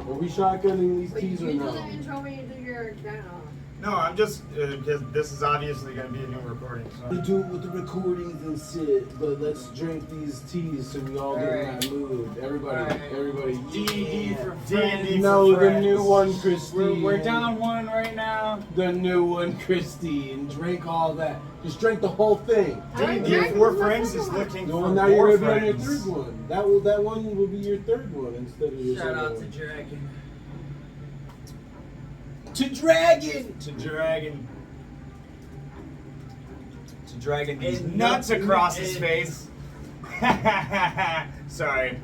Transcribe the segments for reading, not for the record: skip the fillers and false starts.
Are we shotgunning these teas or You do no? the intro when you do your channel. No, I'm just because this is obviously going to be a new recording. We So. do it with the recordings and shit, but let's drink these teas so we all get in that mood. Everybody. D&D for D&D friends. No, for the friends. new one, Christine. We're down one right now. The new one, Christine. Drink all that. Just drink the whole thing. D&D for friends is looking No, for now more you're gonna be on your friends. third one. That one will be your third one instead of your Shout second out one. to Dragon. To Dragon! To dragging these And nuts nothing across his is- face. Sorry,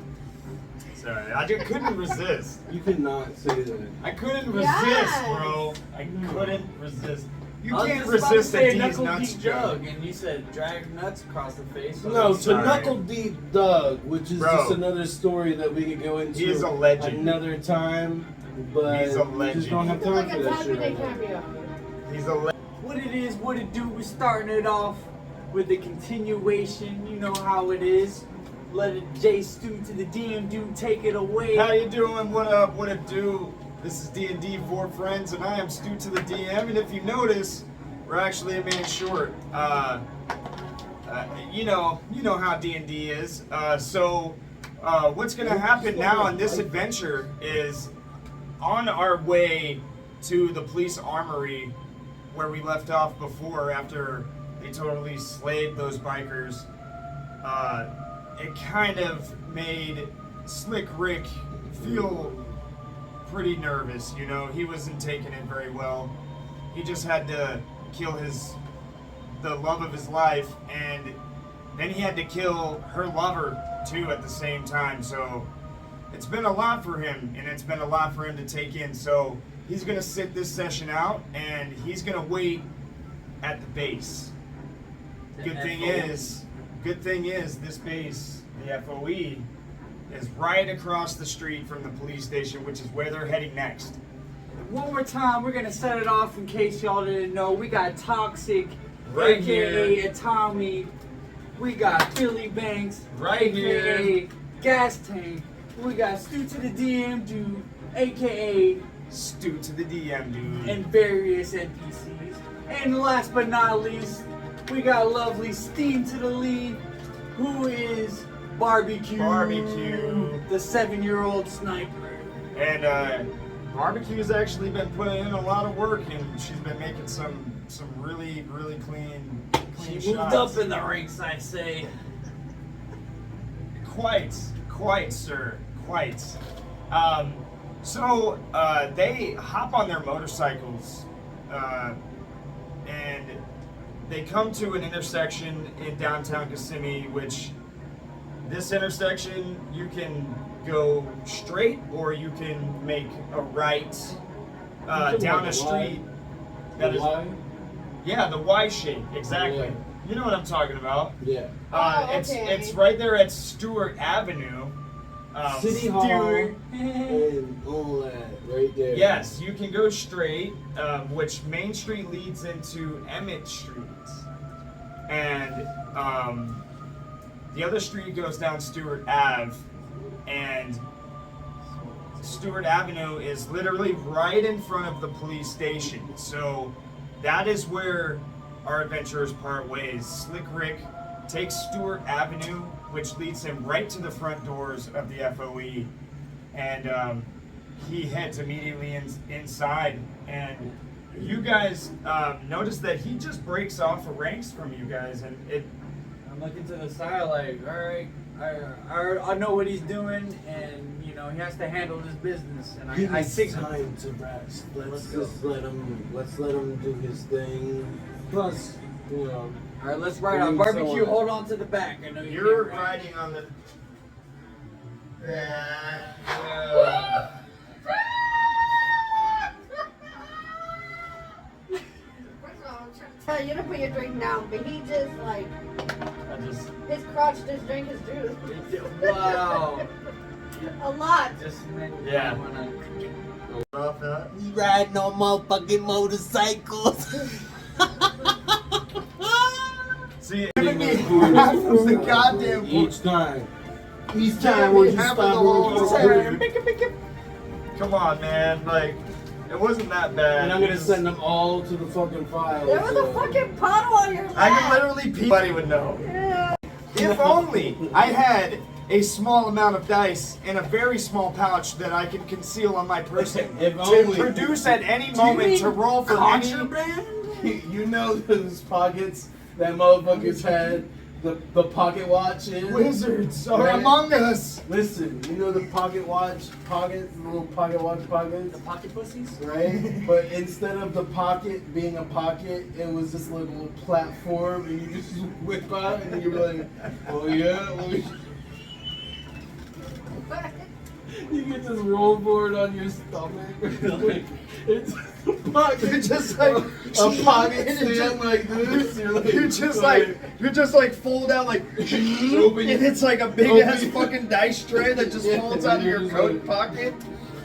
I just couldn't resist. You cannot say that. I couldn't resist, Yes. bro. I couldn't resist. You I was can't just about to resist say a D's knuckle nuts deep joke. jug, and you said drag nuts across the face. So No, I'm to sorry. Knuckle Deep Doug, which is Bro. just another story that we could go into He is a legend. another time, but He's a we just don't have It's time like for a that Happy shit Day right now. cameo. He's a legend. What it is, what it do, we're starting it off with the continuation. You know how it is. Let it J Stu to the DM do take it away. How you doing? What up? What it do? This is D&D for friends, and I am Stu to the DM. And if you notice, we're actually a man short. You know how D&D is. So what's gonna happen now in this adventure is on our way to the police armory where we left off before after they totally slayed those bikers. It kind of made Slick Rick feel pretty nervous, you know. He wasn't taking it very well. He just had to kill the love of his life, and then he had to kill her lover too at the same time. So it's been a lot for him, and it's been a lot for him to take in. So he's gonna sit this session out, and he's gonna wait at the base. Good thing is this base, the FOE, is right across the street from the police station, which is where they're heading next. One more time, we're gonna set it off in case y'all didn't know. We got Toxic, Right aka here. Tommy. We got Billy Banks, Right aka here. Gas Tank. We got Stu to the DM dude, aka Stu to the DM, dude. and various NPCs. And last but not least, we got lovely Steam to the lead, who is Barbecue. Barbecue. The 7-year-old sniper. And Barbecue's actually been putting in a lot of work, and she's been making some really clean She moved shots. up in the ranks, I say. Quite, sir, quite. So they hop on their motorcycles, and they come to an intersection in downtown Kissimmee, which this intersection you can go straight or you can make a right down a street. That is, yeah, the Y shape, exactly. Yeah. You know what I'm talking about. Yeah. Okay. It's right there at Stewart Avenue. City Hall Stewart. and all that right there. Yes, you can go straight, which Main Street leads into Emmett Street. And the other street goes down Stewart Ave, and Stewart Avenue is literally right in front of the police station. So that is where our adventurers part ways. Slick Rick takes Stewart Avenue, which leads him right to the front doors of the FOE, and he heads immediately inside. And you guys notice that he just breaks off the ranks from you guys, and I'm looking to the side like, all right, I know what he's doing, and you know he has to handle this business, and He I needs think time to rest. Let's go. just let him do his thing. Plus, you know. All right, let's ride We on need Barbecue. someone- Hold on to the back. I know you're can't ride. riding on the. First of all, I'm trying to tell you to put your drink down, but he just like I just. his crotch just drank his juice. Wow. A lot. Just meant Yeah. I wanna- Off that. We riding on motherfucking motorcycles. See, the goddamn Each time. Each Yeah, time when you half stop of the whole on time. Come on, man. Like, it wasn't that bad. And I'm gonna send them all to the fucking file. There was a fucking puddle on your lap. I can literally pee. Nobody would know. Yeah. If only I had a small amount of dice in a very small pouch that I can conceal on my person If to only. produce at any moment to roll for any. contraband? You know those pockets that motherfuckers had the pocket watch in? Wizards are Right? among us. Listen, you know the pocket watch pockets, the little pocket watch pockets? The pocket pussies? Right? But instead of the pocket being a pocket, it was this little platform, and you just whip out, and you're like, oh yeah, let me. You get this roll board on your stomach. It's a pocket. You're just like a pocket stand like this. You're just like fold out like, and it's like a big ass fucking dice tray that just folds out of your coat pocket.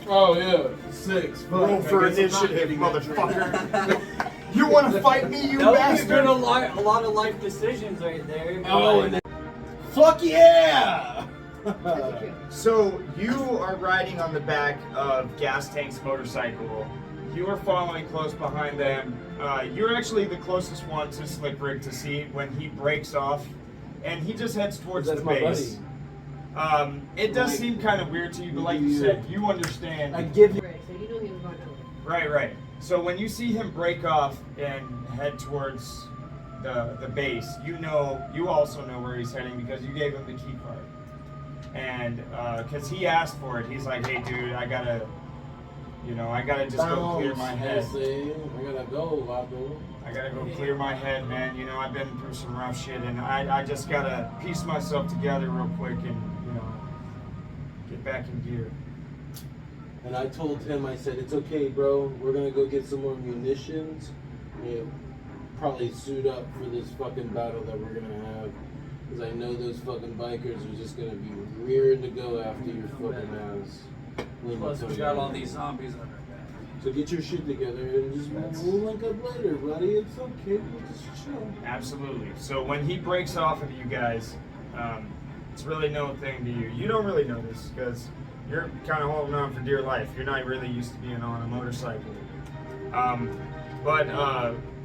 Oh yeah, 6. Fuck, Roll for I guess I'm not initiative, getting that motherfucker. You want to fight me, you That would have bastard? been a lot of life decisions right there. Oh, and then, fuck yeah! So you are riding on the back of Gas Tank's motorcycle. You are following close behind them. You're actually the closest one to Slick Rick to see when he breaks off, and he just heads towards That's the my base. It does Like, seem kind of weird to you, but like you said, you understand. I give you. So you knew he was going to. Right. So when you see him break off and head towards the base, you also know where he's heading because you gave him the key card. And because he asked for it, he's like, hey dude, I gotta just go clear my head. I gotta go, Vago. I gotta go clear my head, man. You know, I've been through some rough shit, and I just gotta piece myself together real quick and, get back in gear. And I told him, I said, it's okay, bro. We're gonna go get some more munitions. Probably suit up for this fucking battle that we're gonna have. Because I know those fucking bikers are just gonna be rearing to go after your fucking ass. Plus, we got all these zombies on our back. So get your shit together and just we'll link up later, buddy. It's okay. We'll just chill. Absolutely. So when he breaks off of you guys, it's really no thing to you. You don't really know this because you're kind of holding on for dear life. You're not really used to being on a motorcycle. But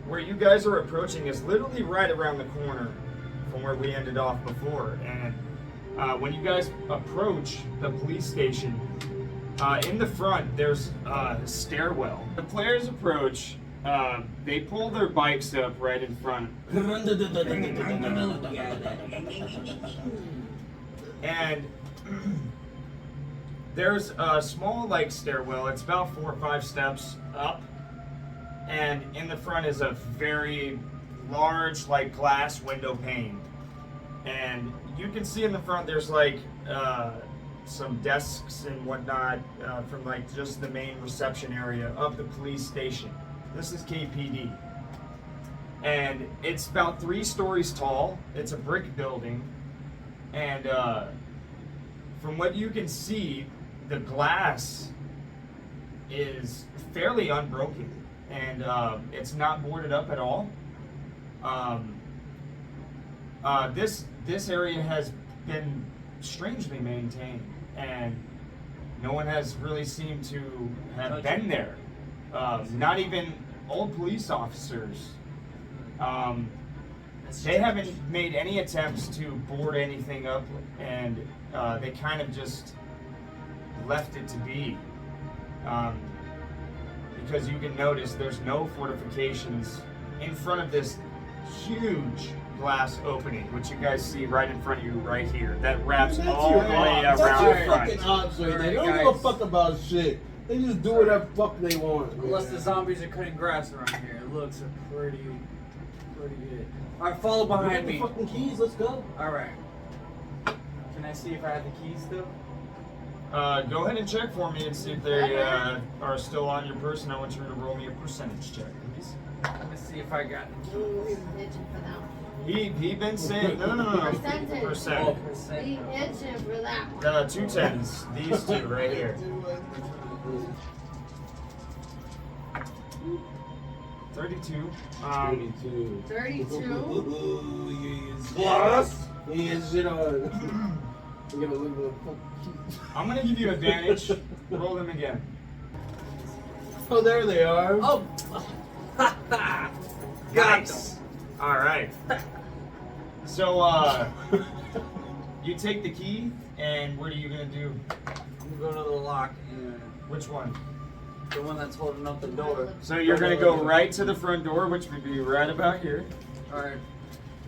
where you guys are approaching is literally right around the corner from where we ended off before. And when you guys approach the police station, in the front there's a stairwell. The players approach. They pull their bikes up right in front. And there's a small stairwell. It's about 4 or 5 steps up. And in the front is a very large glass window pane. And you can see in the front there's some desks and whatnot from just the main reception area of the police station. This is KPD. And it's about 3 stories tall. It's a brick building. And from what you can see, the glass is fairly unbroken. And it's not boarded up at all. This area has been strangely maintained, and no one has really seemed to have been there. Not even old police officers. They haven't made any attempts to board anything up, and they kind of just left it to be. Because you can notice there's no fortifications in front of this huge glass opening, which you guys see right in front of you right here. That wraps all the way around That's your the front. fucking ops right there. They don't Alright, give a guys. fuck about shit. They just do whatever fuck they want. Unless the zombies are cutting grass around here. It looks pretty good. Alright, follow behind me. The fucking keys. Let's go. Alright. Can I see if I have the keys still? Go ahead and check for me and see if they are still on your person. I want you to roll me a percentage check, please. Let me see if I got the keys. Ooh, he's itching for that one. He been saying no. Percentage. Percent. He's itching for that one. 2 10s. These 2 right here. 32. 32. 32. Plus. He is shit on. We're gonna look at the fucking keys. I'm gonna give you advantage. Roll them again. Oh, there they are. Oh. Nice. All right. So, you take the key, and what are you gonna do? I'm going to the lock and Which one? the one that's holding up the door. So you're gonna go right to the front door, which would be right about here. Alright.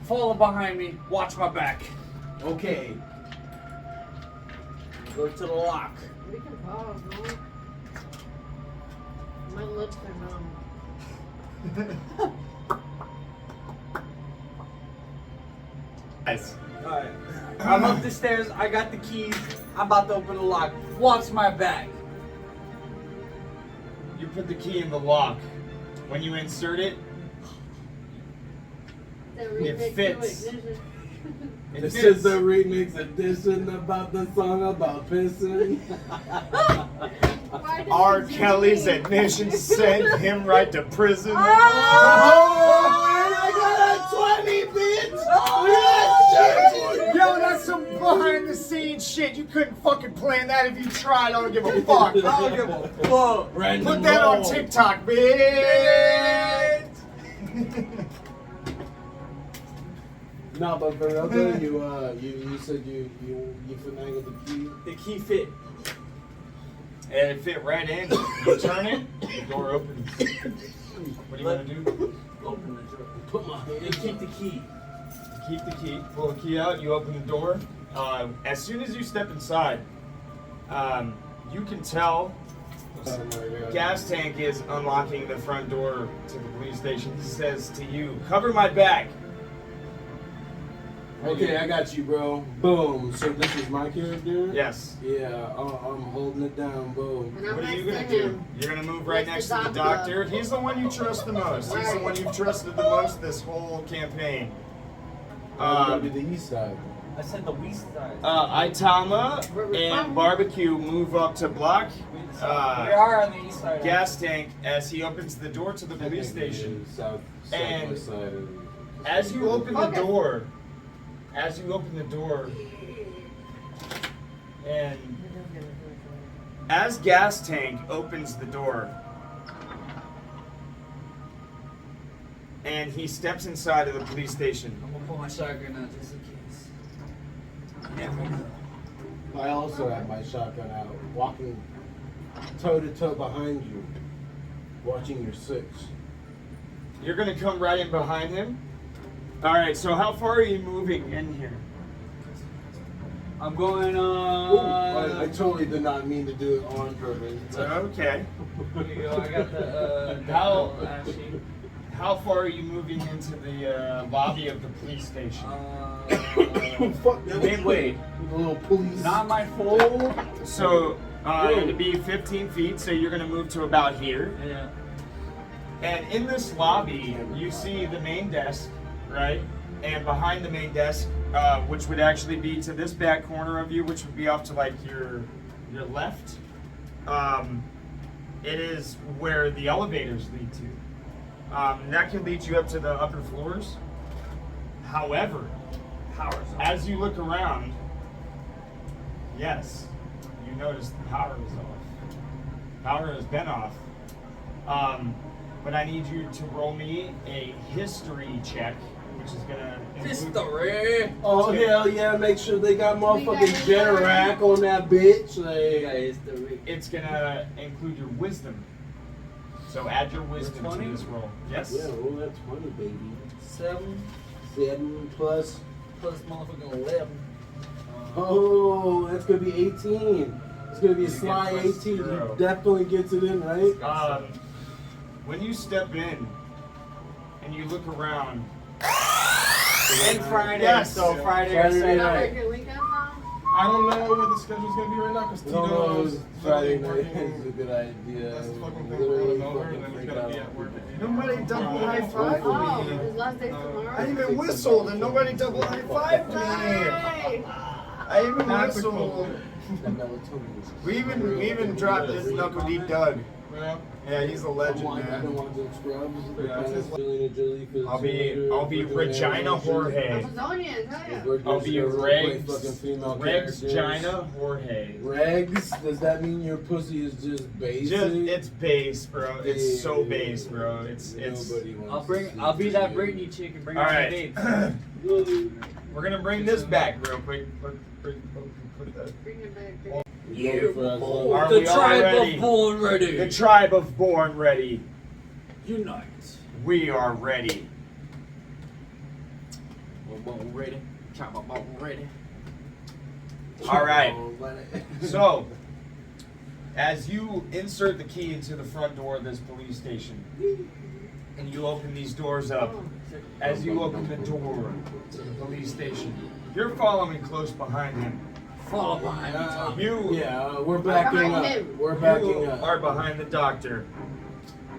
Follow behind me. Watch my back. Okay. Go to the lock. We can pause, no? My lips are numb. Nice. Alright. I'm up the stairs. I got the keys. I'm about to open the lock. Watch my back. You put the key in the lock. When you insert it, It fits. Ignition. it This fits. is the remix edition about the song about pissing. Why did R. you do Kelly's me? admission sent him right to prison. Oh, and I got a 20, bitch! Oh, Yo, that's some behind the scenes shit. You couldn't fucking plan that if you tried. I don't give a fuck. I don't give a fuck. Random Put that on roll. TikTok, bitch. No, but for real though, you said you finagled the key. The key fit. And it fit right in. You turn it, the door opens. What do you want to do? Open the door. Put my And hand. keep the key. Keep the key. Pull the key out. You open the door. As soon as you step inside, you can tell Oh my God. Gas Tank is unlocking the front door to the police station. He says to you, "Cover my back." Okay, I got you, bro. Boom. So this is my character? Yes. Yeah, I'm holding it down. Boom. And I'm What are you next gonna to do? him. You're gonna move right next Next to to the Doctor. doctor. He's the one you trust the most. He's the one you've trusted the most this whole campaign. I'm gonna be the east side. I said the west side. Itama and Barbecue move up to block we are on the east side. Gas Tank as he opens the door to the police Technically, station. Southwest And side. As you open the Okay. door, and as Gas Tank opens the door, and he steps inside of the police station. I'm gonna pull my shotgun out just in case. Never know. I also have my shotgun out, walking toe to toe behind you, watching your six. You're gonna come right in behind him. All right. So how far are you moving in here? I'm going Ooh, on. I totally did not mean to do it on purpose. Okay. Here you go. I got the How- actually. How far are you moving into the lobby of the police station? Fuck that. Midway. With a little police. Not my fault. So it'd be 15 feet. So you're gonna move to about here. Yeah. And in this lobby, you see the main desk, right? And behind the main desk, which would actually be to this back corner of you, which would be off to like your left, it is where the elevators lead to. That can lead you up to the upper floors. However, as you look around, yes, you notice the power is off. Power has been off. But I need you to roll me a history check, which is gonna include History. Oh hell yeah! Make sure they got motherfucking We got Generac on that bitch. Like, History. It's gonna include your wisdom. So add your wisdom to 20? this roll. Yes. yeah, roll that 20, baby. 7 7 plus. plus motherfucking 11. Oh, that's gonna be 18. It's gonna be a You get sly plus 18. zero. He definitely gets it in, right? When you step in and you look around, And Friday. Yes. So Friday or Saturday Saturday. Not night. working weekend now? I don't know what the schedule's gonna be right now because We don't know Tito's if Friday literally night is a working. good idea. That's the fucking thing. Literally Rolling over, fucking and then we freak gotta out. be at work. Nobody double high five Oh, me. his last day's tomorrow? I even whistled and nobody double high fived me. Hey! I even That's a whistled. cool. That melatonin is We even dropped this knuckle deep Doug. man. Yeah, he's a legend, I don't man. want to do scrubs. Yeah, it's his- Angelina Jolie for the I'll be Terminator, for doing Regina animation. Jorge. Amazonian, hell yeah. We're I'll be just gonna roleplay Regs. fucking female Regs characters. Gina Jorge. Regs? Does that mean your pussy is just basic? It's base, bro. It's so Dude, base, bro. It's. Nobody wants to see I'll be that you. Britney chick and bring All out right. the babes. We're gonna bring this back real quick. Put that. Bring it back. Bring it. You for us, love. Are The we all tribe ready? of born ready. The tribe of born ready. Unite. We are ready. Born ready. Tribe of born ready. All right. Oh, but- So, as you insert the key into the front door of this police station, and you open these doors up, as you open the door to the police station, you're following close behind him. Follow behind me, Tom. We're backing Behind up. him. We're backing You up. are behind the doctor.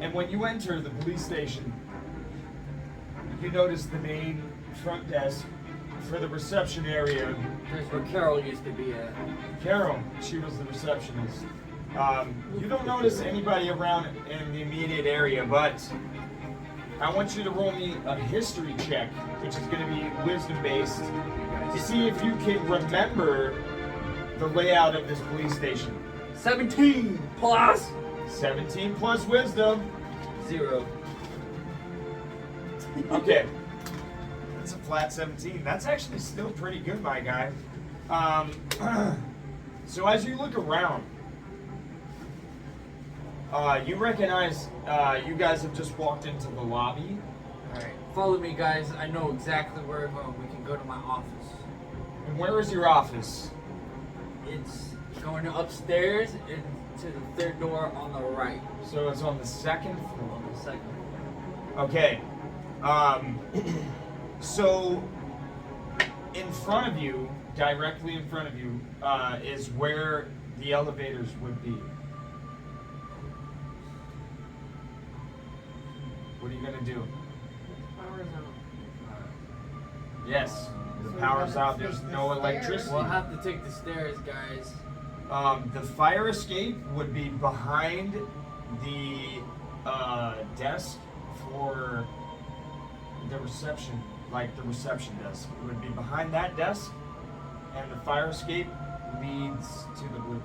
And when you enter the police station, you notice the main front desk for the reception area. There's where Carol used to be at. Carol, she was the receptionist. You don't notice anybody around in the immediate area, but I want you to roll me a history check, which is going to be wisdom based, to see if you can remember the layout of this police station. 17 plus 17 plus wisdom. 0. Okay. That's a flat 17. That's actually still pretty good, my guy. So as you look around, you recognize you guys have just walked into the lobby. Alright, follow me, guys. I know exactly where we're going. We can go to my office. And where is your office? It's going upstairs and to the third door on the right. So it's on the second floor. On the second. Okay. So in front of you, directly in front of you, is where the elevators would be. What are you gonna do? Power's out. Yes, the So power's we gotta out. There's take no the electricity. We'll have to take the stairs, guys. The fire escape would be behind the desk for the reception, like the reception desk. It would be behind that desk, and the fire escape leads to the roof.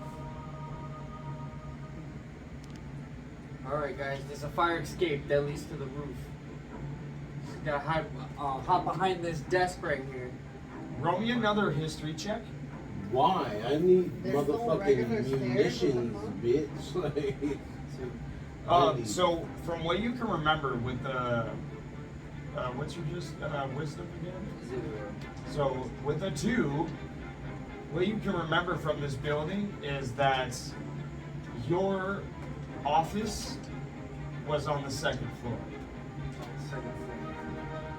Alright, guys, there's a fire escape that leads to the roof. Just gotta hop behind this desk right here. Roll me another history check. Why? I need There's no regular motherfucking stairs, munitions, what bitch. Like, I need- So from what you can remember with the, what's your wisdom again? 0. So with a 2, what you can remember from this building is that your office was on the second floor. Second floor.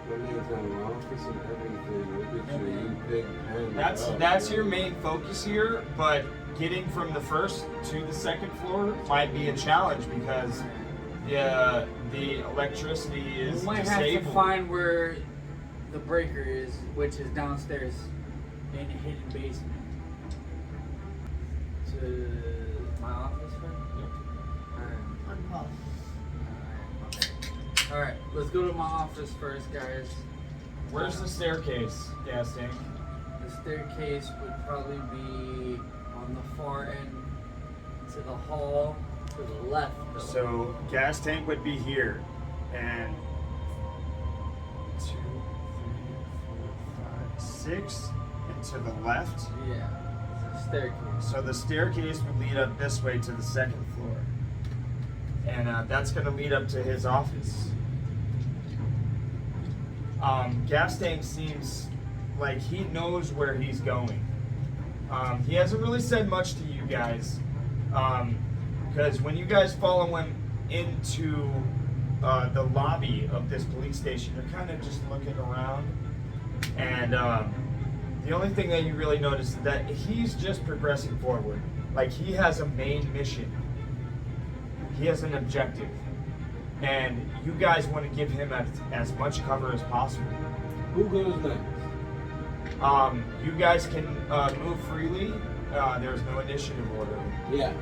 That means got an office and everything. Look at you, you big pen. That's your main focus here, but getting from the first to the second floor might be a challenge because the electricity is We might have to disabled. find where the breaker is, which is downstairs in a hidden basement. To my office, right? Alright. Unpause. Alright, let's go to my office first, guys. Where's the staircase, gas tank? The staircase would probably be on the far end to the hall to the left. Though. So gas tank would be here, and 2, 3, 4, 5, 6, and to the left. Yeah, it's a staircase. So the staircase would lead up this way to the second floor, and that's going to lead up to his office. Gas tank seems like he knows where he's going. He hasn't really said much to you guys, because when you guys follow him into the lobby of this police station, you're kind of just looking around, and the only thing that you really notice is that he's just progressing forward. Like he has a main mission. He has an objective. And you guys want to give him as much cover as possible. Who goes next? You guys can move freely. There's no initiative order. Yeah,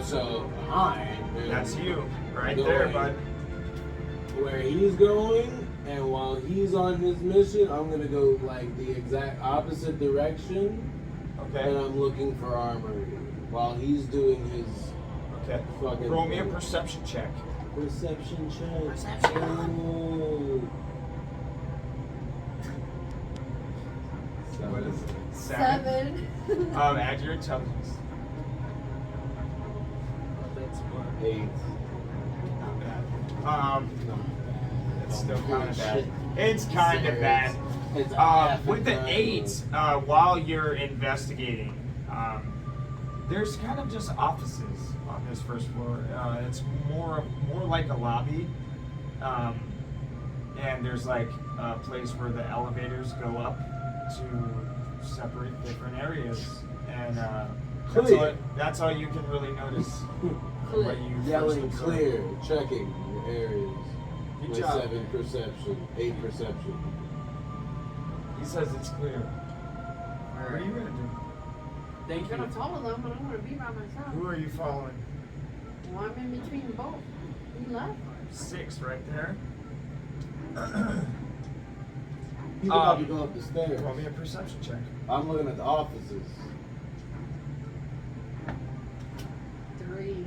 so I am That's you, right going there, bud. where he's going, and while he's on his mission, I'm gonna go like the exact opposite direction, and Okay. I'm looking for armory while he's doing his Okay. fucking Roll me a perception check. perception check. Perception. Ooh. What is it? 7. Add your intelligence. That's smart. 8. Not bad. No. It's still kind of bad. Shit. It's kind of bad. It's With the effing 8, while you're investigating, there's kind of just offices on this first floor. It's more like a lobby, and there's like a place where the elevators go up to separate different areas, and that's all you can really notice. When you first Yelling observe. clear, checking the areas. Good My job. 7 perception, 8 perception. He says it's clear. What are you gonna do? Thank I'm gonna you. follow them, but I'm gonna be by myself. Who are you following? Well, I'm in between both. He left. 6 right there. He's about to go up the stairs. Roll me a perception check. I'm looking at the offices. 3.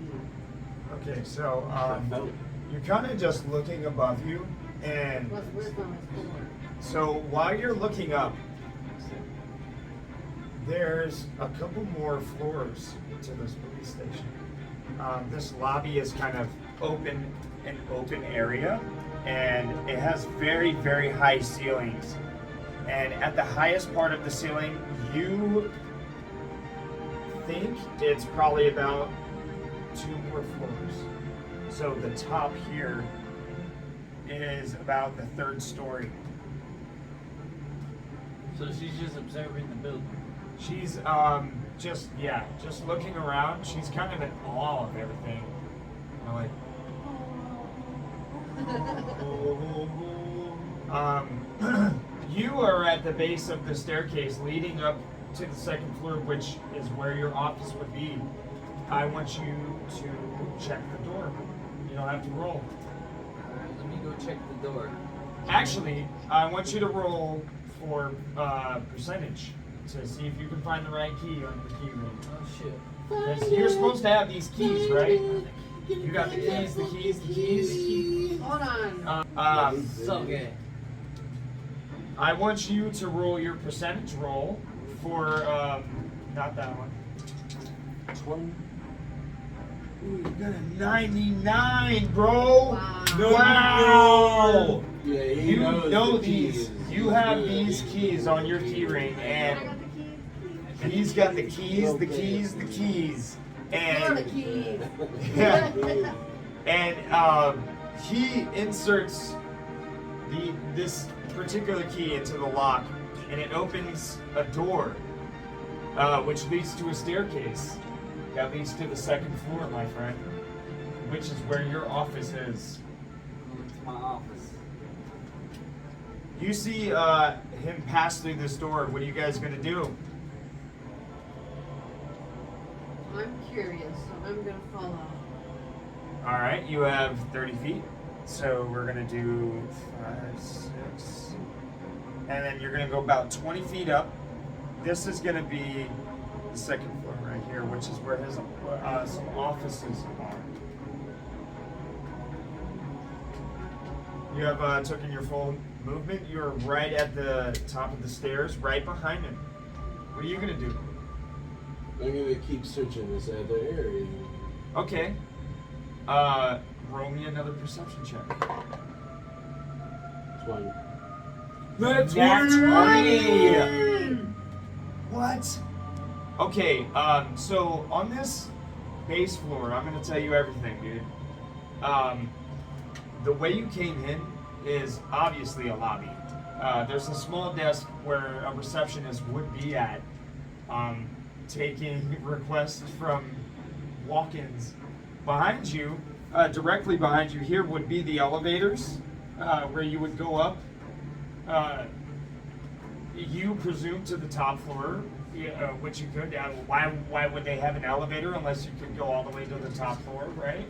Okay, so No. you're kind of just looking above you, and What's wisdom is 4. so while you're looking up, there's a couple more floors to this police station. This lobby is kind of an open area, and it has very, very high ceilings. And at the highest part of the ceiling, you think it's probably about 2 more floors. So the top here is about the 3rd story. So she's just observing the building. She's just looking around. She's kind of in awe of everything. You know, like, you are at the base of the staircase leading up to the 2nd floor, which is where your office would be. I want you to check the door. You don't have to roll. Alright, let me go check the door. Actually, I want you to roll for percentage to see if you can find the right key on the key ring. Oh shit. Because you're supposed to have these keys, right? You got the keys, the keys. Hold on. So gay. I want you to roll your percentage roll for, not that one. 20. Ooh, you got a 99, bro! Wow. Wow! Yeah, he You knows know the these. keys. You have these keys on your key ring, I and got the keys. he's got the keys, the keys, the keys. You're the And keys. Yeah. And he inserts this particular key into the lock, and it opens a door, which leads to a staircase that leads to the 2nd floor, my friend, which is where your office is. Going to my office. You see him pass through this door. What are you guys gonna do? I'm curious, so I'm gonna follow. All right, you have 30 feet, so we're gonna do 5, 6, and then you're gonna go about 20 feet up. This is gonna be the 2nd floor right here, which is where his some offices are. You have taken your full movement. You're right at the top of the stairs, right behind him. What are you gonna do? I'm gonna keep searching this other area. Okay. Roll me another perception check. 20. That's 20! What? Okay, so on this base floor, I'm gonna tell you everything, dude. The way you came in is obviously a lobby. There's a small desk where a receptionist would be at, taking requests from walk-ins. Behind you, directly behind you here would be the elevators, where you would go up. You presume to the top floor, Yeah, which you could. Why would they have an elevator unless you could go all the way to the top floor, right?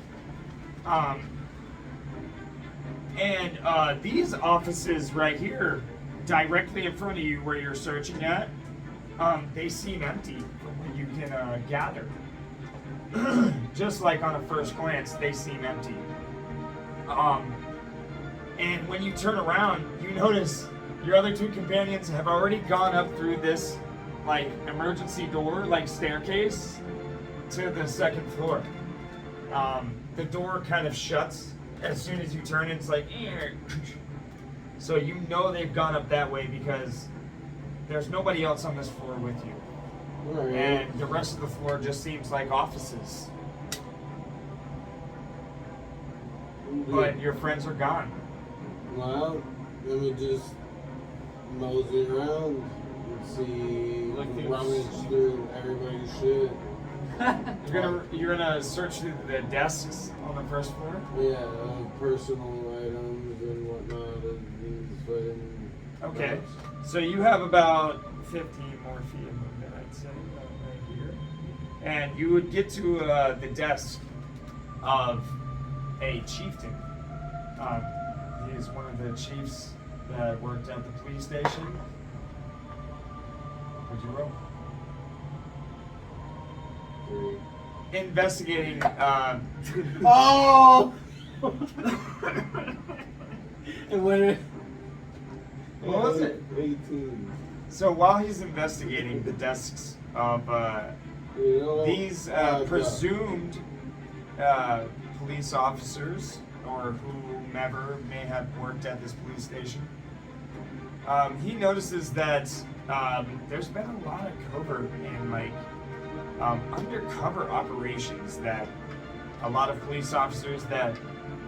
And these offices right here, directly in front of you where you're searching at, they seem empty from what you can gather. Just like on a first glance, they seem empty. And when you turn around, you notice your other two companions have already gone up through this like emergency door, like staircase, to the second floor. The door kind of shuts as soon as you turn. It's like, so you know they've gone up that way because there's nobody else on this floor with you. Alright. And the rest of the floor just seems like offices. But your friends are gone. Well, let me just mosey around and see, rummage through everybody's shit. You're gonna search through the desks on the first floor. Yeah, personal items and whatnot. And these fucking Okay, props. so you have about 15 more feet of movement, I'd say, about right here, and you would get to the desk of a chieftain. He is one of the chiefs that worked at the police station. Would you roll? 3. Investigating. Oh! And when What was it? 18. So while he's investigating the desks of You know, these presumed police officers or whomever may have worked at this police station, he notices that there's been a lot of covert and like undercover operations that a lot of police officers that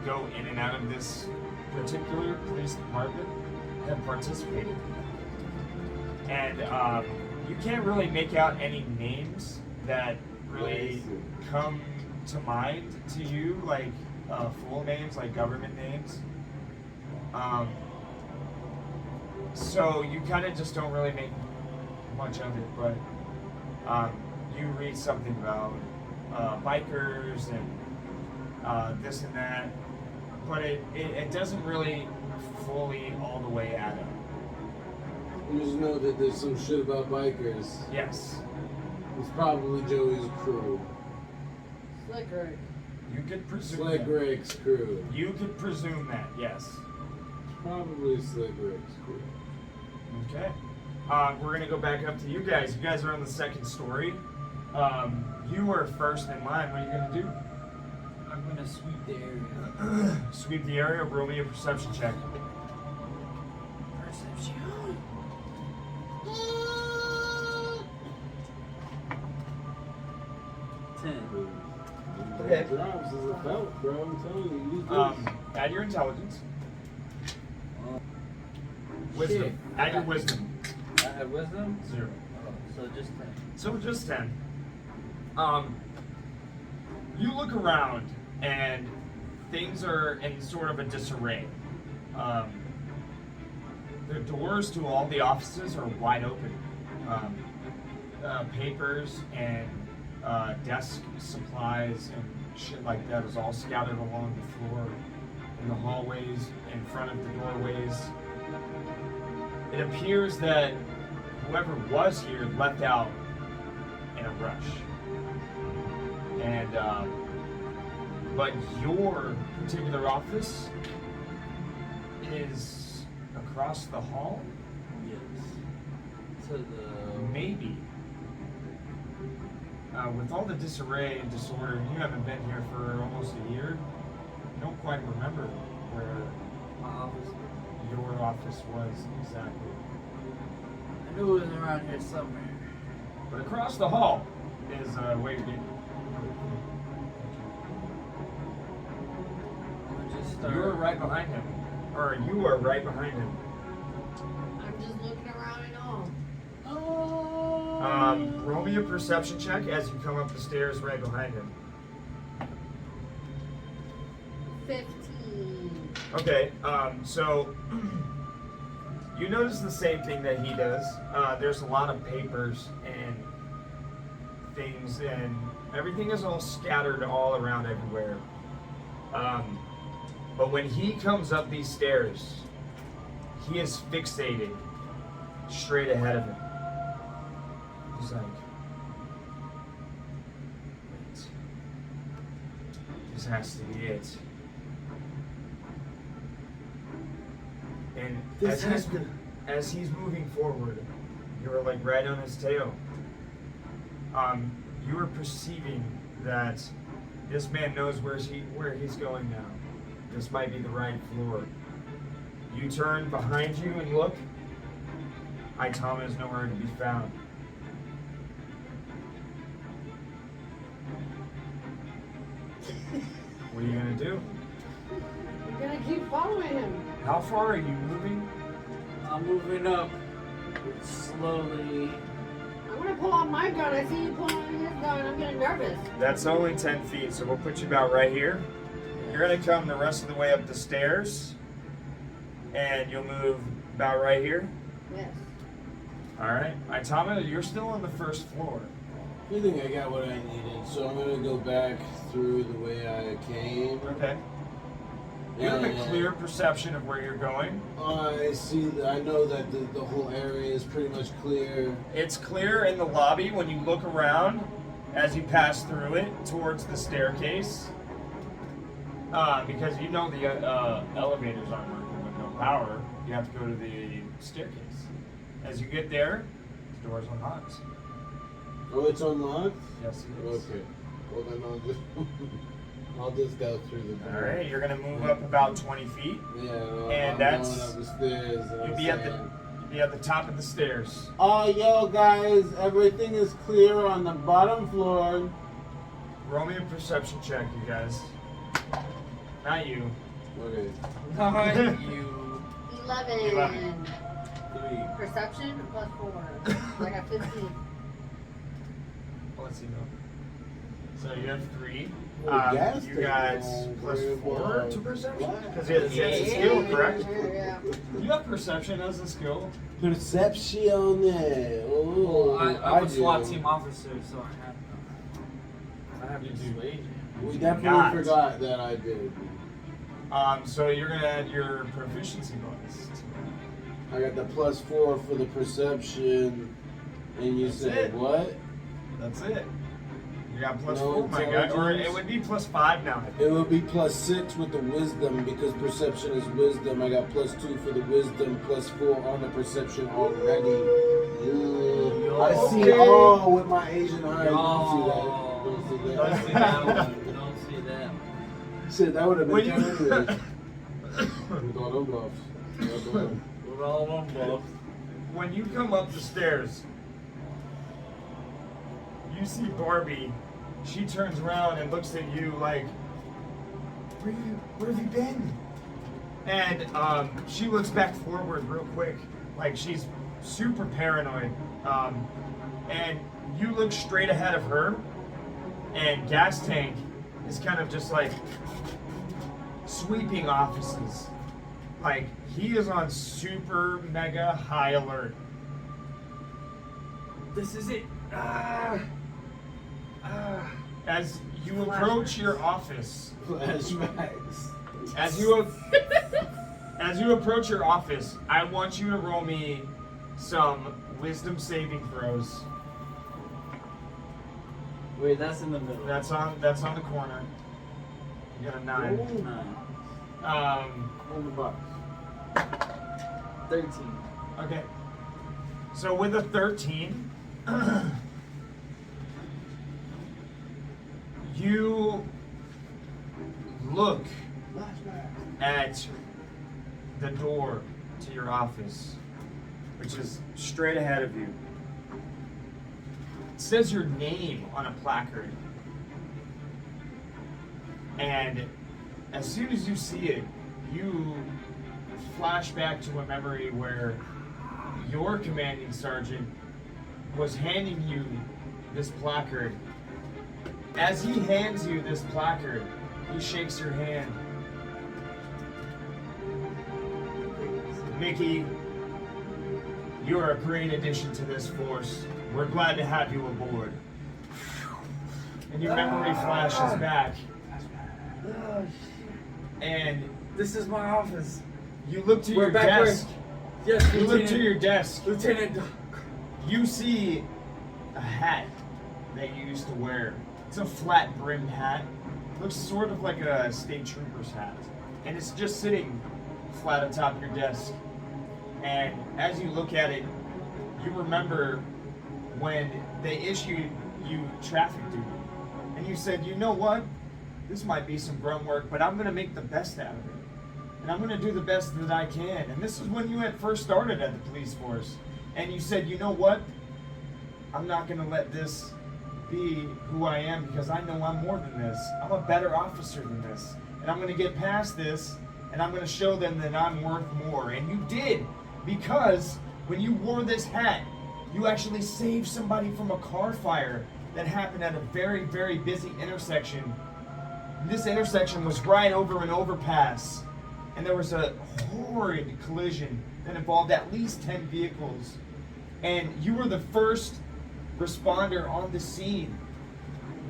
go in and out of this particular police department have participated in. And you can't really make out any names that really come to mind to you, like full names, like government names. So you kind of just don't really make much of it, but you read something about bikers and this and that, but it doesn't really fully all the way add up. You just know that there's some shit about bikers. Yes, It's probably Joey's crew. Slick Rick. you could presume Slick that. Rick's crew. You could presume that, yes. Probably Slick Rick's crew. Okay. We're gonna go back up to you guys. You guys are on the second story. You were first in line. What are you gonna do? I'm gonna sweep the area. Sweep the area. Roll me a perception check. Perception. 10. Okay. Drops as a belt, bro. I'm telling you. Use this. Add your intelligence. Shit. Wisdom. Add your wisdom. I have wisdom? 0. Oh, so just 10. So just 10. You look around and things are in sort of a disarray. The doors to all the offices are wide open. Papers and desk supplies and shit like that is all scattered along the floor, in the hallways, in front of the doorways. It appears that whoever was here left out in a rush. And, but your particular office is across the hall? Yes. To the. Maybe. With all the disarray and disorder, and you haven't been here for almost a year, you don't quite remember where My office. your office was exactly. I knew it was around here somewhere. But across the hall is where you're getting. I'm gonna just start. You're right behind him. Or you are right behind him. I'm just looking around and all. Roll me a perception check as you come up the stairs right behind him. 15. Okay, so You notice the same thing that he does. There's a lot of papers and things, and everything is all scattered all around everywhere. But when he comes up these stairs, he is fixated straight ahead of him. He's like, wait, this has to be it. And as he's moving forward, you're like right on his tail. You are perceiving that this man knows where he's going now. This might be the right floor. You turn behind you and look. Aitama is nowhere to be found. What are you gonna do? We're gonna keep following him. How far are you moving? I'm moving up slowly. I'm gonna pull out my gun. I see you pulling out his gun. I'm getting nervous. That's only 10 feet, so we'll put you about right here. You're gonna come the rest of the way up the stairs, and you'll move about right here. Yes. All right, Aitama, you're still on the first floor. I think I got what I needed, so I'm gonna go back through the way I came. Okay. You have a clear perception of where you're going. I see. I know that the whole area is pretty much clear. It's clear in the lobby when you look around as you pass through it towards the staircase. Because you know the elevators aren't working with no power. You have to go to the staircase. As you get there, the door's unlocked. Oh, it's unlocked? Yes, it is. Okay. Well, then I'll just go through the door. All right, you're gonna move up about 20 feet. Yeah, And I'm that's- going up the stairs. You'll be at the top of the stairs. Oh, yo, guys, everything is clear on the bottom floor. Roll me a perception check, you guys. Not you. Okay. Not you. 11. 3. Perception plus 4. I got 15. Let's see though. So you have 3. Oh, gas You got station. plus Very 4 well. to perception? Wow. Because it's a skill, correct? Yeah. You have perception as a skill. Perception. Oh, Well, I'm a do. SWAT team officer, so I have You to do. persuasion. We definitely Not. forgot that I did. So you're gonna add your proficiency bonus. I got the plus 4 for the perception, and you That's said it. what? That's it. You got plus No 4, my guy. Or intelligence? it would be plus 5 now. It would be plus 6 with the wisdom because perception is wisdom. I got plus 2 for the wisdom, plus 4 on the perception already. Yeah. I see it all with my Asian eyes. Don't see that. Don't see that one. Don't see that. Shit, that would have When been you- terrible. With all them buffs. With all them buffs. When you come up the stairs, you see Barbie. She turns around and looks at you like, where have you been? And she looks back forward real quick, like she's super paranoid. And you look straight ahead of her, and Gas Tank is kind of just like sweeping offices. Like, he is on super mega high alert. This is it. As you approach your office, Flashbacks. as you approach your office, I want you to roll me some wisdom saving throws. Wait, that's in the middle. That's on the corner. You got a 9. 9. On the box. 13. Okay. So with a 13, you look at the door to your office, which is straight ahead of you. It says your name on a placard. And as soon as you see it, you flash back to a memory where your commanding sergeant was handing you this placard. As he hands you this placard, he shakes your hand. Mickey, You're a great addition to this force. We're glad to have you aboard. And your memory flashes back. Oh, And this is my office. you look to We're your back desk. where- Yes, You look to Lieutenant. your desk. Lieutenant. You see a hat that you used to wear. It's a flat brimmed hat. Looks sort of like a state trooper's hat. And it's just sitting flat atop your desk. And as you look at it, you remember when they issued you traffic duty. And you said, you know what? This might be some grunt work, but I'm going to make the best out of it. And I'm going to do the best that I can. And this is when you had first started at the police force. And you said, you know what? I'm not going to let this be who I am because I know I'm more than this. I'm a better officer than this. And I'm going to get past this and I'm going to show them that I'm worth more. And you did, because when you wore this hat, you actually saved somebody from a car fire that happened at a very, very busy intersection. This intersection was right over an overpass, and there was a horrid collision that involved at least 10 vehicles. And you were the first responder on the scene.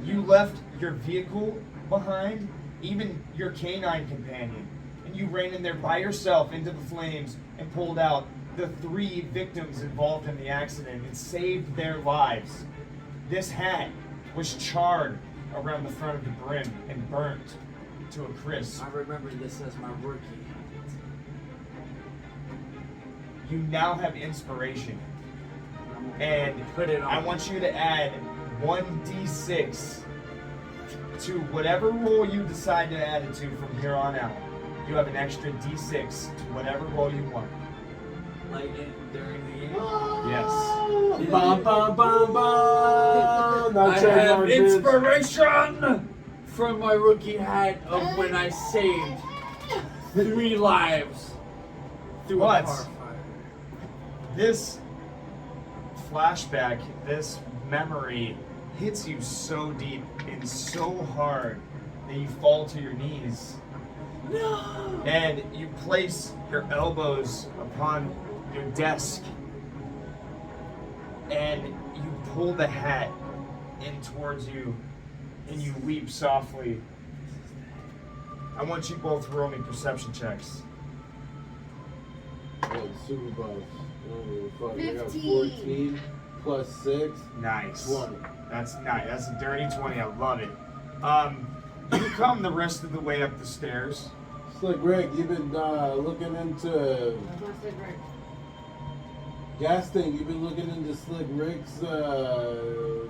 You left your vehicle behind, even your canine companion, and you ran in there by yourself into the flames and pulled out the 3 victims involved in the accident and saved their lives. This hat was charred around the front of the brim and burnt to a crisp. I remember this as my rookie. You now have inspiration, and Put it on. I want you to add 1d6 to whatever roll you decide to add it to from here on out. You have an extra d6 to whatever roll you want. Like during the game. Yes. Bum, bum, bum, bum. I Not have trademark, bitch. inspiration from my rookie hat of when I saved 3 lives through What? a car fire. This flashback, this memory hits you so deep and so hard that you fall to your knees. No. And you place your elbows upon your desk and you pull the hat in towards you and you weep softly. I want you both to roll me perception checks. Yeah, super buffs. Oh, fuck. I got 15. 14 plus 6, Nice. 20. That's nice. That's a dirty 20. I love it. You come the rest of the way up the stairs. Slick Rick, you've been looking into gas tank. You've been looking into Slick Rick's gang.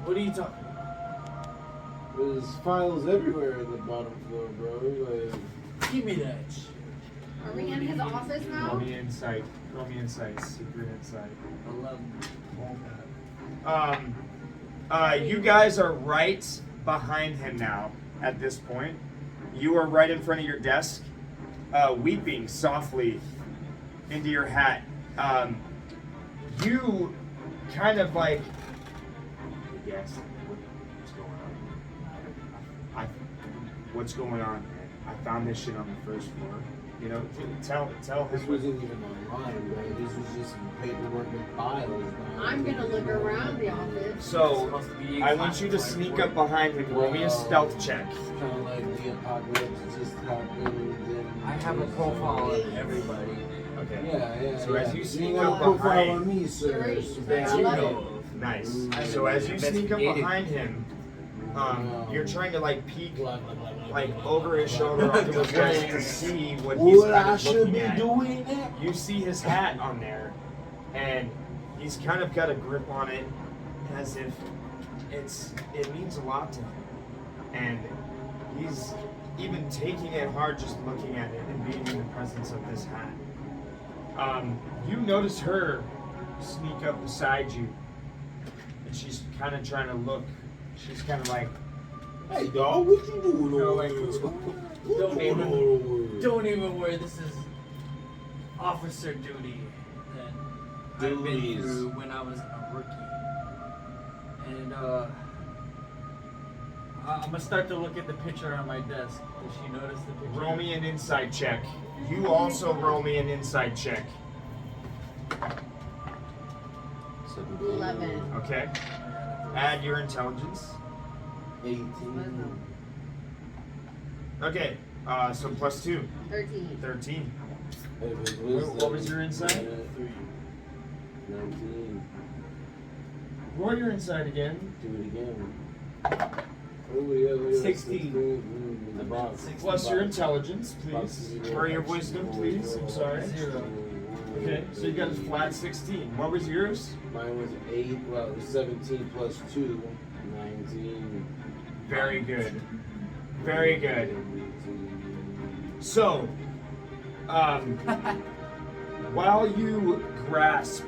What are you talking about? There's files everywhere in the bottom floor, bro. Like, Give me that shit. Are we in his office Roll now? me insight. Roll me insight. Secret insight. 11. You guys are right behind him now at this point. You are right in front of your desk, weeping softly into your hat. You kind of like, yes, what's going on? What's going on? I found this shit on the first floor. You know, tell this him. wasn't even online, bro. This was just some paperwork and files, bro. I'm gonna look around the office. So, I want you to sneak up behind him. Roll me a stealth check. It's kind of like the apocalypse just happened. And I have a profile of everybody. Okay. Yeah. So as you ain't sneak got up a profile behind- on me, sir. Great. So That that's you you know. know. Nice. I So as you sneak up investigated. behind him, you're trying to like peek Blah, blah, blah, blah, like blah, over his blah, shoulder blah, onto blah, his blah, desk blah. to see what he's What I kind of should looking be at. doing it. You see his hat on there, and he's kind of got a grip on it, as if it means a lot to him, and he's even taking it hard just looking at it and being in the presence of this hat. You notice her sneak up beside you, and she's kind of trying to look. She's kind of like, Hey, dog, what you doing No, over like, here? what's Don't even, Don't don't even worry. This is officer duty that I've been Duties. through when I was a rookie. And I'm gonna start to look at the picture on my desk. Does she notice the picture? roll me an insight check. You also roll me an insight check. 17. 11. Okay. Add your intelligence. 18. Okay. So plus 2. 13. 13. If it What was your insight? 19. Roll your insight again. Do it again. Oh, yeah, look at 16. In the box. Plus your intelligence, please. Or your wisdom, please. I'm sorry. 0. Okay, so you got a flat 16. What was yours? Mine was 8. Well, it was 17 plus 2. 19. Very good. Very good. So, while you grasp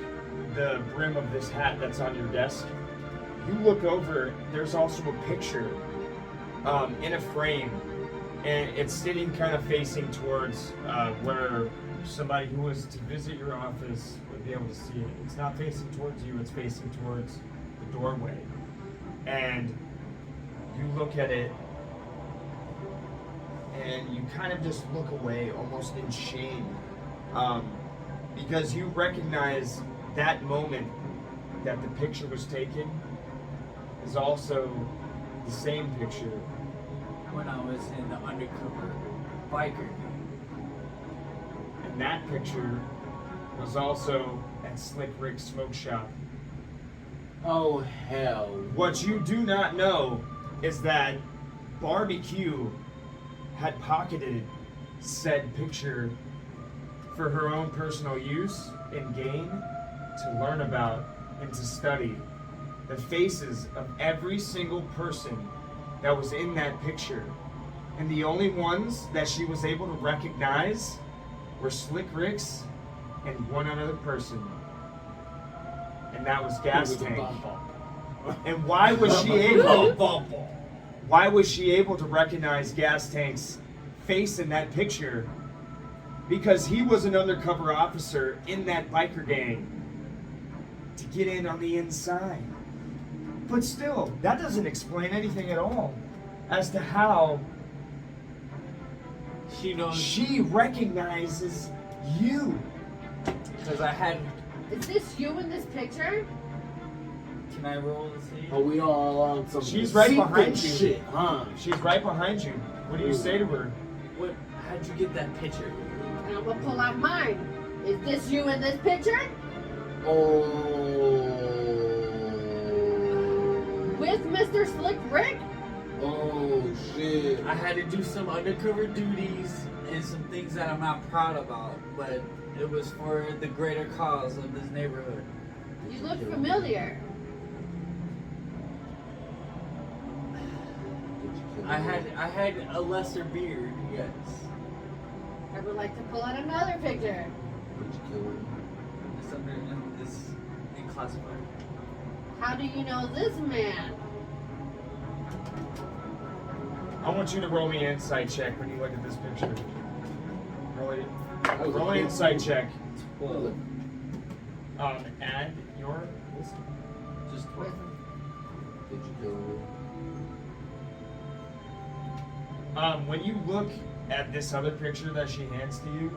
the brim of this hat that's on your desk, you look over, there's also a picture in a frame, and it's sitting kind of facing towards where somebody who was to visit your office would be able to see it. It's not facing towards you, it's facing towards the doorway. And you look at it, and you kind of just look away, almost in shame, because you recognize that moment that the picture was taken is also the same picture. When I was in the undercover biker. And that picture was also at Slick Rick's smoke shop. Oh, hell. What you do not know is that Barbecue had pocketed said picture for her own personal use and gain to learn about and to study the faces of every single person that was in that picture. And the only ones that she was able to recognize were Slick Rick's and one other person. And that was Gas Tank. And why was she able to recognize Gas Tank's face in that picture? Because he was an undercover officer in that biker gang to get in on the inside. But still, that doesn't explain anything at all as to how She knows she recognizes you. because I had. Is this you in this picture? Can I roll to see? Are we all on some She's right secret behind you. shit, huh? She's right behind you. What do you say to her? What? How'd you get that picture? And I'm gonna pull out mine. Is this you in this picture? Oh. With Mr. Slick Rick? Oh, shit. I had to do some undercover duties and some things that I'm not proud about, but it was for the greater cause of this neighborhood. You look familiar. I had a lesser beard, yes. I would like to pull out another picture. Did you kill him? It's classified. How do you know this man? I want you to roll me an insight check when you look at this picture. Roll an insight check. 12. Add your wisdom. Just 12. Did you kill him? When you look at this other picture that she hands to you,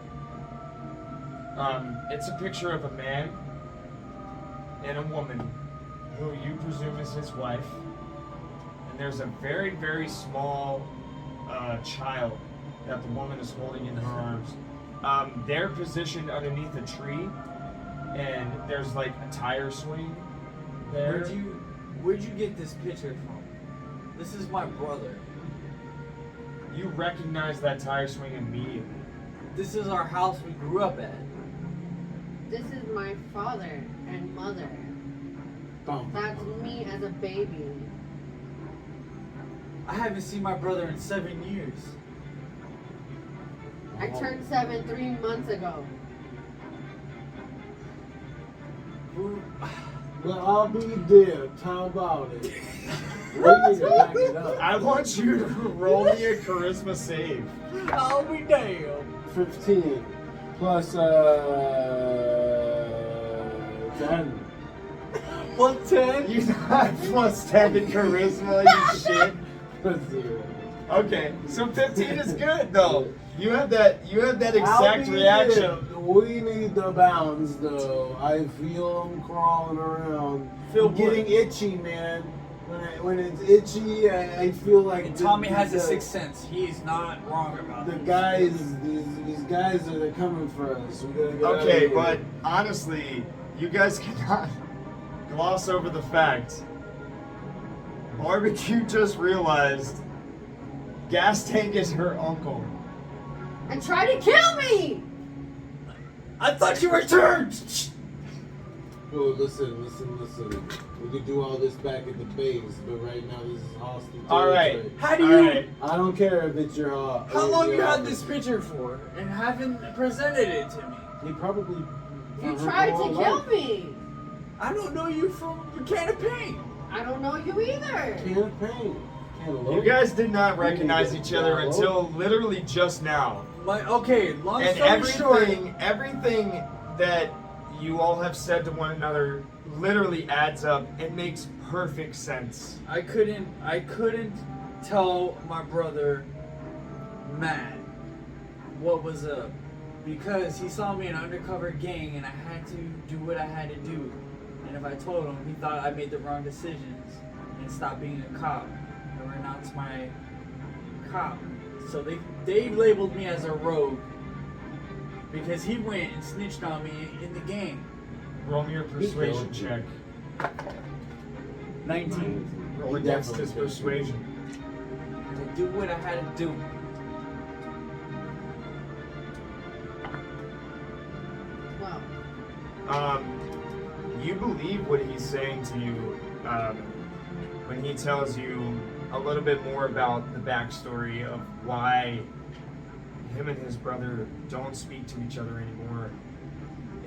it's a picture of a man and a woman who you presume is his wife. And there's a very, very small child that the woman is holding in her arms. They're positioned underneath a tree, and there's like a tire swing there. Where'd you get this picture from? This is my brother. You recognize that tire swing immediately. This is our house we grew up at. This is my father and mother. That's me as a baby. I haven't seen my brother in 7 years. I turned 7 3 months ago. Well, I'll be there. How about it? We need to back it up. I want you to roll me a charisma save. I'll be damned. 15 plus 10. What, 10? You got plus 10 in charisma, you shit. Plus 0. Okay, so 15 is good though. You have that exact reaction. We need the bounds, though. I feel them crawling around. Feel I'm getting itchy, man. When it's itchy, I feel like And Tommy has a sixth sense. He's not wrong about the this. guys. These guys are coming for us. We gotta get Okay, out of here. but honestly, you guys cannot gloss over the fact Barbecue just realized Gas Tank is her uncle. And try to kill me! I thought you were turned! Well, listen. We could do all this back at the base, but right now this is hostile territory. All right. How do you... Alright. I don't care if it's your. How long you had this picture for and haven't presented it to me? He probably. You tried to kill me! I don't know you from a can of paint. I don't know you either! Can of paint. You guys did not recognize each other until literally just now. Long And story short, everything that you all have said to one another literally adds up. It makes perfect sense. I couldn't tell my brother Matt what was up because he saw me in an undercover gang and I had to do what I had to do. And if I told him, he thought I made the wrong decisions and stopped being a cop and renounced my cop. So they labeled me as a rogue because he went and snitched on me in the gang. Roll me your persuasion check. 19. Roll against his persuasion. To do what I had to do. Well, You believe what he's saying to you when he tells you a little bit more about the backstory of why him and his brother don't speak to each other anymore.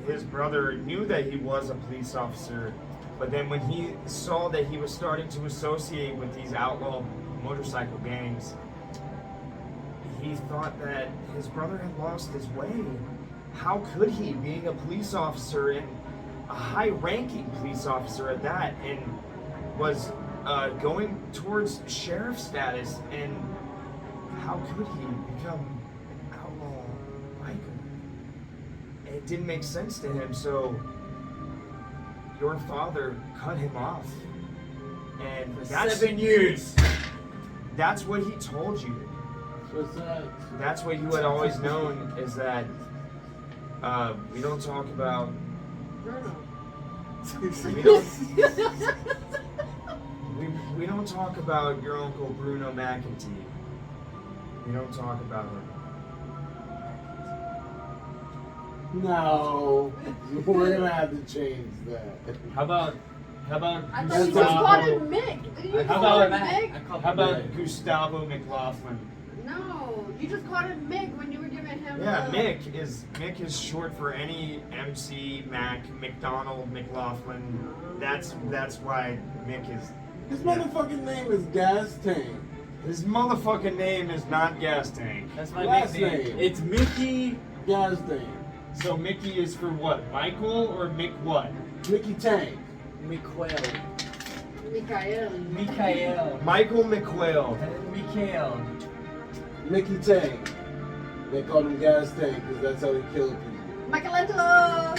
His brother knew that he was a police officer, but then when he saw that he was starting to associate with these outlaw motorcycle gangs, he thought that his brother had lost his way. How could he, being a police officer and a high-ranking police officer at that, and was going towards sheriff status, and how could he become an outlaw biker? It didn't make sense to him, so your father cut him off. And For that's 7 years. That's what he told you. What's that? That's what you had always known, is that we don't talk about Bruno. we don't talk about your uncle Bruno McEntee. We don't talk about him. No, we're gonna have to change that. How about I thought you just Gustavo? called him Mick. Did you just How call about him Mick? How about Gustavo McLaughlin? No, you just called him Mick when you were giving him Yeah, the... Mick is short for any MC, Mac, McDonald, McLaughlin. That's why Mick is. His motherfucking name is Gas Tank. His motherfucking name is not Gas Tank. That's my Last nickname. name. It's Mickey. Gas Tank. So Mickey is for what? Michael or Mick what? Mickey Tank. Mikhail. Mikael. Michael McQuail. Mikhail. Mickey Tank. They called him Gas Tank because that's how he killed people. Michelangelo!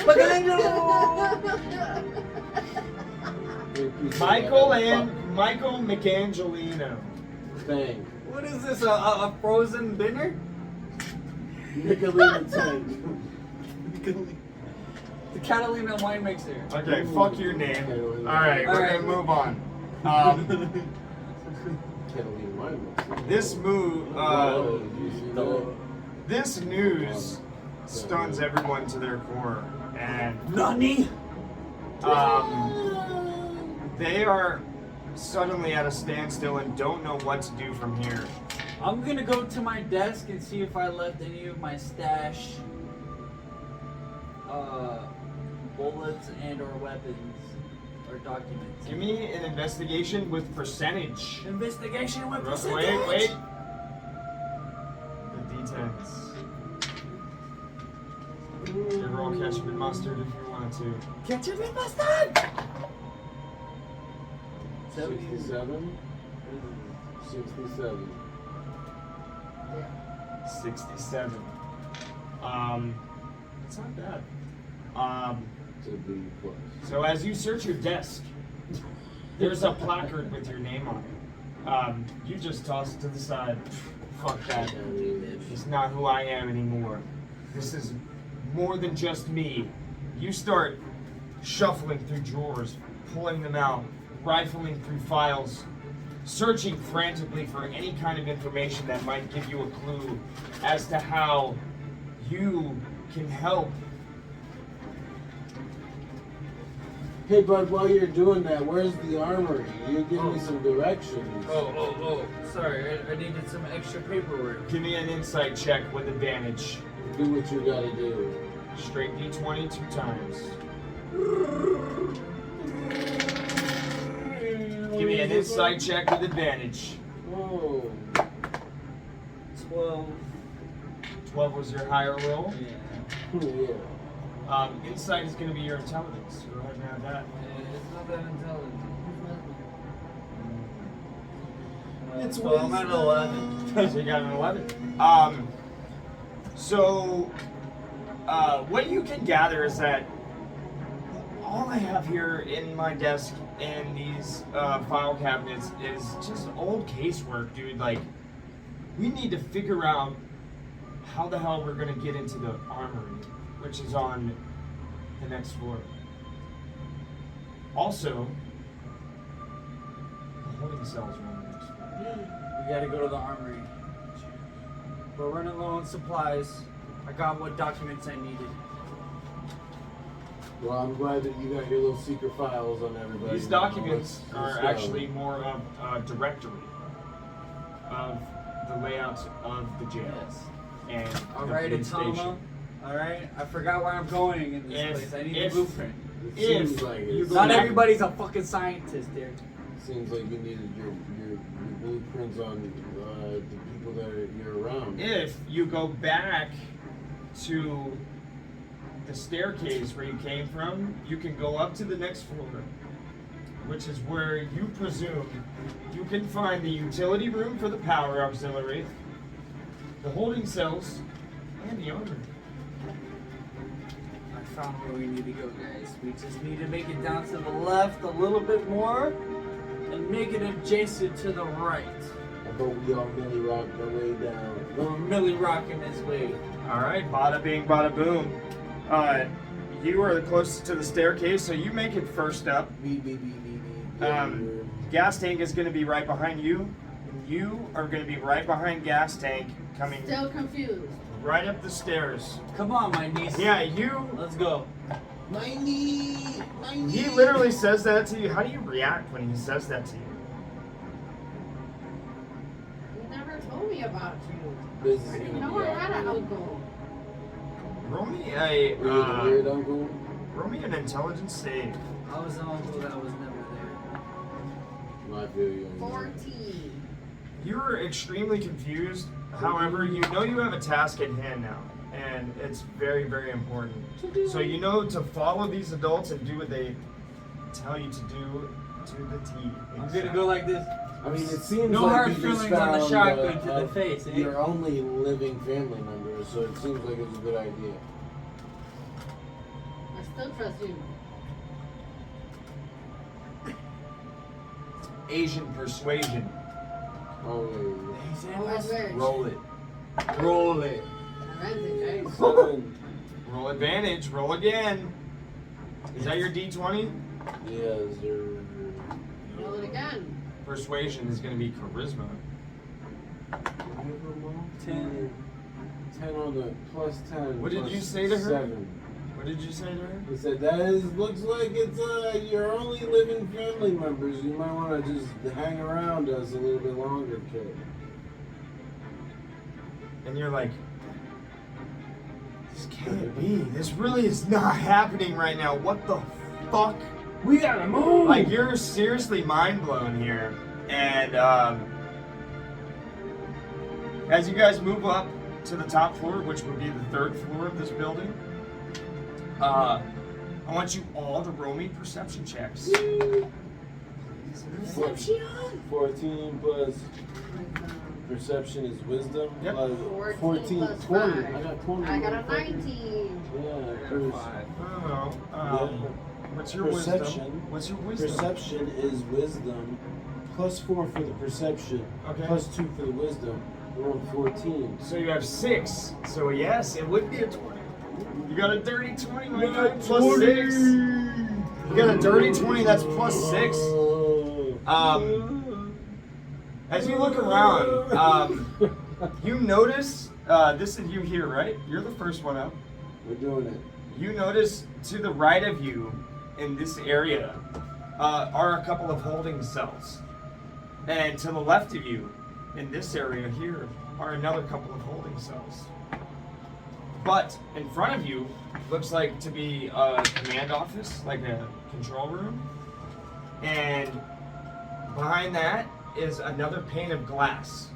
Michael McAngelino. Tank. What is this? A frozen dinner? Nicolina Tank. The Catalina wine mixer. Okay, fuck your name. Alright, we're Alright. gonna move on. Catalina Wine. This move, Whoa, you see that? this news stuns everyone to their core, and Nani? they are suddenly at a standstill and don't know what to do from here. I'm gonna go to my desk and see if I left any of my stash bullets and or weapons or documents. Give me an investigation with percentage. Investigation with Wait, percentage. wait. The D10s. You roll ketchup and mustard if you want to. Ketchup and mustard. 67? 67. 67. It's not bad. To be plus. So as you search your desk, there's a placard with your name on it. You just toss it to the side. Fuck that. It's not who I am anymore. This is more than just me. You start shuffling through drawers, pulling them out, rifling through files, searching frantically for any kind of information that might give you a clue as to how you can help. Hey, bud, while you're doing that, where's the armory? You give me some directions. Oh. Sorry, I needed some extra paperwork. Give me an insight check with advantage. Do what you gotta do. Straight D20 2 times. Give me an insight check with advantage. Whoa. 12. 12 was your higher roll. Yeah. Yeah. Insight is going to be your intelligence. Go ahead and have that. It's not that intelligent. It's So I'm at 11. So you got an 11. What you can gather is that all I have here in my desk and these file cabinets is just old casework, dude. Like, we need to figure out how the hell we're gonna get into the armory, which is on the next floor. Also, the holding cells are on the next floor. We gotta go to the armory. We're running low on supplies. I got what documents I needed. Well, I'm glad that you got your little secret files on everybody. These documents Let's are go. actually more of a directory of the layout of the jail and All the right, police Atama. station. All right, I forgot where I'm going in this place. I need a blueprint. It seems If like you it. go Not back- everybody's a fucking scientist, there. Seems like you needed your blueprints on the people that you're around. If you go back to the staircase where you came from, you can go up to the next floor, which is where you presume you can find the utility room for the power auxiliary, the holding cells, and the armory. I found where we need to go, guys. We just need to make it down to the left a little bit more and make it adjacent to the right. But we all really rocked our way down. We're Millie rocking this way. All right, bada bing, bada boom. You are the closest to the staircase, so you make it first up. Beep. Gas tank is going to be right behind you, and you are going to be right behind gas tank, coming Still confused. right up the stairs. Come on, my niece. Yeah, you. Let's go. My knee! My knee! He literally says that to you. How do you react when he says that to you? You never told me about you. This is I didn't gonna know be I had an awkward. uncle. Roll me Were you the weird uncle? roll me an intelligence save. I was the uncle that was never there. I feel you. 14. You're extremely confused. However, you know you have a task at hand now, and it's very, very important. So you know to follow these adults and do what they tell you to do to the T. I'm gonna go like this. I mean, it seems No like hard you just feelings on the found, shotgun to the face, eh? your only living family member, so it seems like it's a good idea. I still trust you. Asian persuasion. Oh, Where's Rich? Roll it. Roll it. Advantage, right? Seven. Roll advantage. Roll again. Is that your D20? Yes, sir. Roll it again. Persuasion is going to be charisma. 10 on the plus 10. What did plus you say to her? 7. What did you say to her? He said, looks like it's your only living family members. You might want to just hang around us a little bit longer, kid. And you're like, this can't be. This really is not happening right now. What the fuck? We gotta move! Like, you're seriously mind blown here. And as you guys move up to the top floor, which would be the 3rd floor of this building, I want you all to roll me perception checks. Perception! 14 plus Perception is wisdom. Yep. Plus 14 plus 20. 5. I got 20. I got a 19. Yeah. I got a 5. Oh, what's your Perception. wisdom? What's your wisdom? Perception is wisdom. Plus 4 for the perception. Okay. Plus 2 for the wisdom. We're on 14. So you have 6. So yes, it would be a 20. You got a dirty 20, my guy. got Plus 20. 6. You got a dirty 20, that's plus 6. As you look around, you notice, this is you here, right? You're the first one up. We're doing it. You notice to the right of you in this area are a couple of holding cells. And to the left of you in this area here are another couple of holding cells. But in front of you looks like to be a command office, like a control room. And behind that is another pane of glass.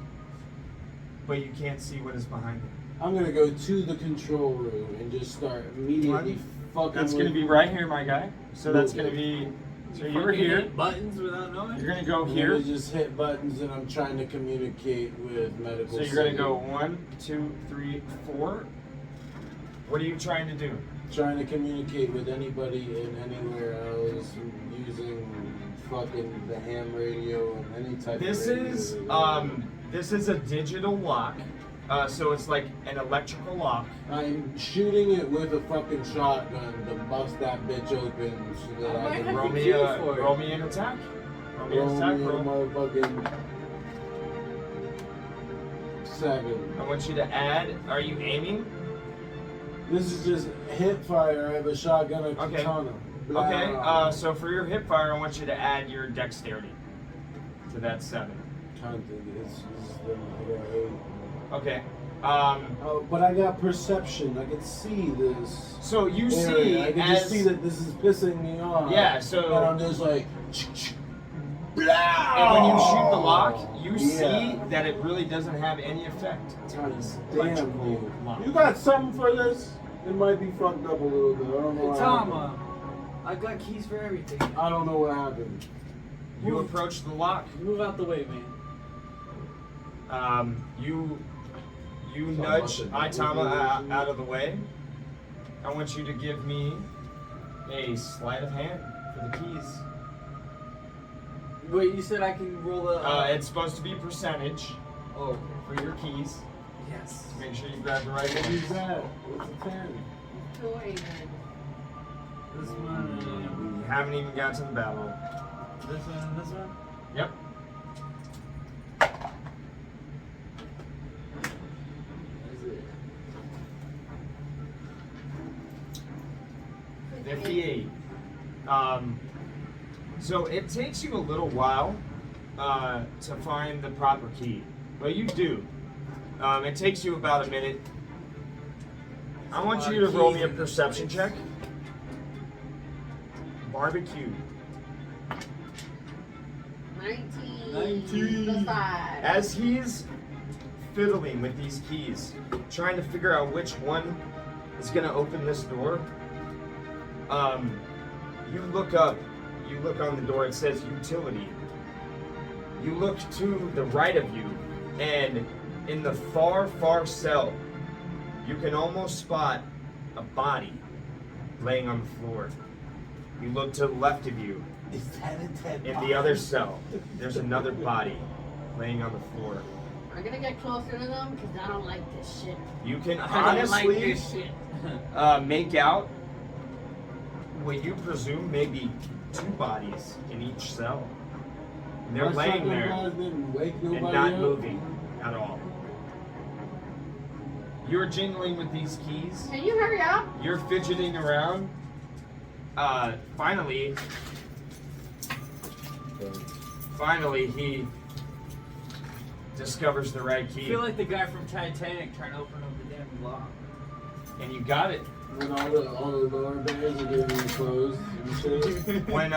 But you can't see what is behind it. I'm gonna go to the control room and just start immediately fucking. That's going to be right here, my guy. So that's going to be. So you're Fucking here. hit buttons without knowing. You're going to go I'm here. gonna just hit buttons and I'm trying to communicate with medical. So you're going to go 1, 2, 3, 4. What are you trying to do? Trying to communicate with anybody in anywhere else using fucking the ham radio and any type This of radio. is this is a digital lock. So it's like an electrical lock. I'm shooting it with a fucking shotgun to bust that bitch open so that I I might can have Roll to me, kill for it. roll me an attack. Roll me an roll attack. me a Roll. motherfucking 7. I want you to add. Are you aiming? This is just hip fire. I have a shotgun, a Okay. katana. Okay. Blah. So for your hip fire, I want you to add your dexterity to that 7. Trying to think. It's I got 8. Okay. Oh, but I got perception. I can see this. So you area. see I can as just see that this is pissing me off. Yeah, so- and I'm just like. and when you shoot the lock, you see Yeah. that it really doesn't have any effect. God It's damn electrical you. lock. You got something for this? It might be fucked up a little bit. I don't know Hey, what Tom, happened. I got keys for everything. I don't know what happened. You approach the lock. Move out the way, man. You So nudge much Itama out of the way. I want you to give me a sleight of hand for the keys. Wait, you said I can roll a. It's supposed to be percentage Oh, for your keys. yes. Make sure you grab the right What is ones. that? What's a 10? Go ahead. This one. We haven't even got to the battle. This one and this one. Yep. Is it? 58. So it takes you a little while to find the proper key, but you do. It takes you about a minute. I want you to roll me a perception check. Barbecue. 19 plus 5. As he's fiddling with these keys, trying to figure out which one is going to open this door, you look up, you look on the door, it says utility. You look to the right of you, and in the far, far cell, you can almost spot a body laying on the floor. You look to the left of you, Is that a 10? in the other cell, there's another body laying on the floor. I'm gonna get closer to them because I don't like this shit. You can I don't like honestly this shit. make out what you presume may be 2 bodies in each cell. And they're My laying shotgun there guys didn't wake and nobody not up? moving at all. You're jingling with these keys. Can you hurry up? You're fidgeting around. Finally, he discovers the right I key, feel like the guy from Titanic trying to open up the damn lock. and you got it. When all the lower bears are getting closed and shit. When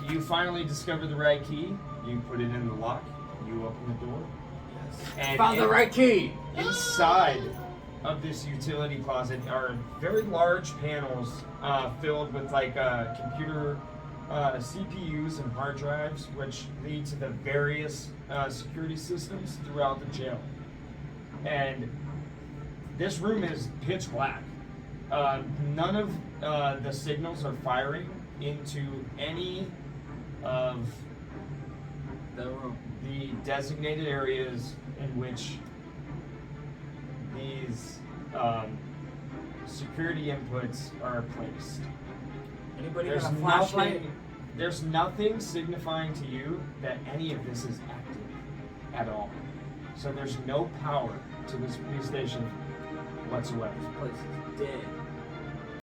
you finally discover the right key, you put it in the lock. You open the door. And Found the right key. Inside of this utility closet are very large panels filled with like computer CPUs and hard drives, which lead to the various security systems throughout the jail. And this room is pitch black. None of the signals are firing into any of That room. the designated areas in which these security inputs are placed. Anybody There's got a flashlight? nothing, there's nothing signifying to you that any of this is active at all. So there's no power to this police station whatsoever. This place is dead.